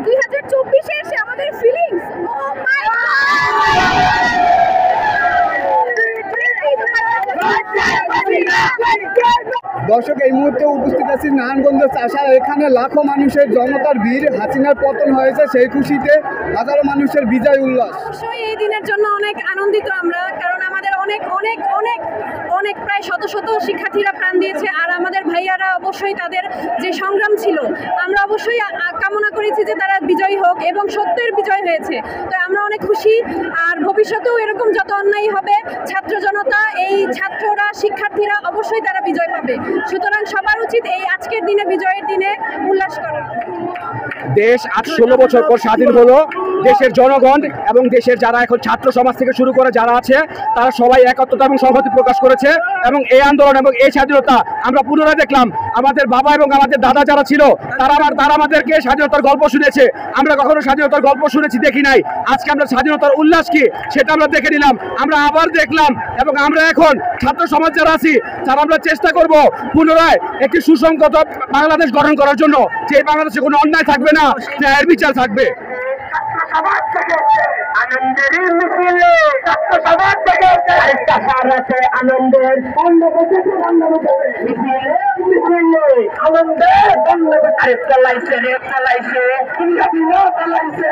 2024 এসে আমাদের ফিলিংস, ও মাই দর্শক, এই মুহূর্তে উপস্থিত আছি নারায়ণগঞ্জ চাষা। এখানে লাখো মানুষের জনতার ভিড়। হাসিনার পতন হয়েছে, সেই খুশিতে হাজারো মানুষের বিজয় উল্লাস। অবশ্যই এই দিনের জন্য অনেক আনন্দিত আমরা, কারণ আমাদের অনেক অনেক অনেক অনেক প্রায় শত শত শিক্ষার্থীরা প্রাণ দিয়েছে। আর আমাদের ভাইয়ারা অবশ্যই তাদের যে সংগ্রাম ছিল, আমরা অবশ্যই কামনা করেছি যে তারা বিজয়ী হোক, এবং সত্যের বিজয় হয়েছে। তো আমরা অনেক খুশি। আর ভবিষ্যতেও এরকম যত অন্যায় হবে, ছাত্র জনতা, এই ছাত্ররা, শিক্ষার্থীরা অবশ্যই তারা বিজয় পাবে। সুতরাং সবার উচিত এই আজকের দিনে, বিজয়ের দিনে উল্লাস করা। দেশ আজ 16 বছর পর স্বাধীন হলো। দেশের জনগণ এবং দেশের যারা এখন ছাত্র সমাজ থেকে শুরু করে যারা আছে, তারা সবাই একত্রতা এবং সংহতি প্রকাশ করেছে। এবং এই আন্দোলন এবং এই স্বাধীনতা আমরা পুনরায় দেখলাম। আমাদের বাবা এবং আমাদের দাদা যারা ছিল, তারা আমাদেরকে স্বাধীনতার গল্প শুনেছে। আমরা কখনো স্বাধীনতার গল্প শুনেছি দেখি নাই। আজকে আমরা স্বাধীনতার উল্লাস কি সেটা আমরা দেখে নিলাম, আমরা আবার দেখলাম। এবং আমরা এখন ছাত্র সমাজ যারা আছি, তারা আমরা চেষ্টা করব পুনরায় একটি সুসংগত বাংলাদেশ গঠন করার জন্য, যে বাংলাদেশে কোনো অন্যায় থাকবে না, ন্যায়ের বিচার থাকবে। আনন্দের মিছিলে ছাত্র সমাজ থেকে আরেকটা সার আছে আনন্দের মিছিলে আনন্দের আরে চালাইছে রে চালাইছে হাসিনা চালাইছে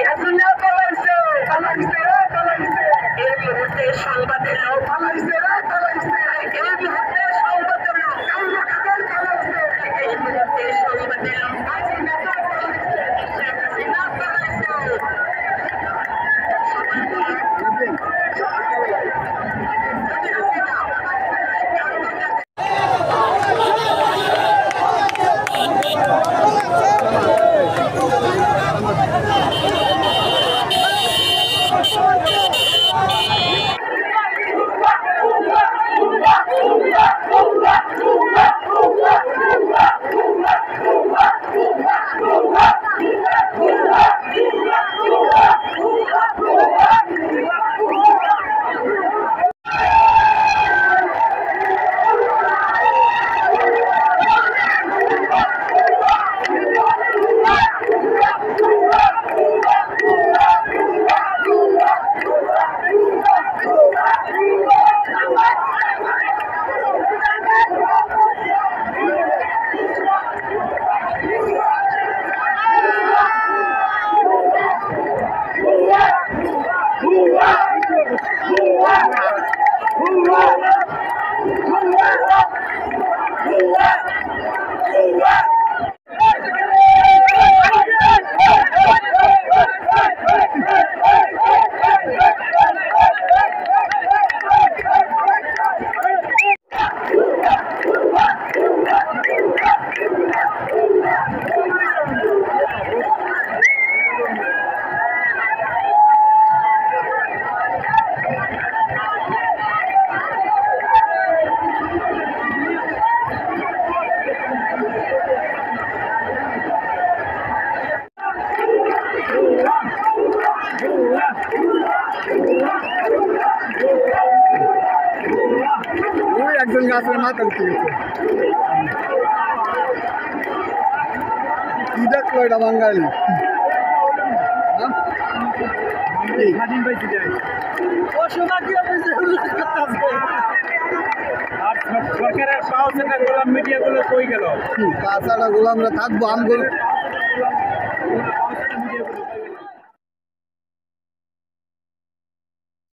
হাসিনা চালাইছে চালাইছে রে চালাইছে এই মুহূর্তে সংবাদ এলো চালাইছে রে চালাইছে এই মুহূর্তে সংবাদ এলো চালাইছে এই মুহূর্তে সংবাদ এলো হাসিনা চালাইছে হাসিনা চালাইছে। একজন গাছের মাথা উঠে গেছে। কি দেখলো এটা বাঙালি? সরকারের সাহসে গোলাম মিডিয়া গুলো কই গেল? তাছাড়া গোলামরা থাকবো আমগুলো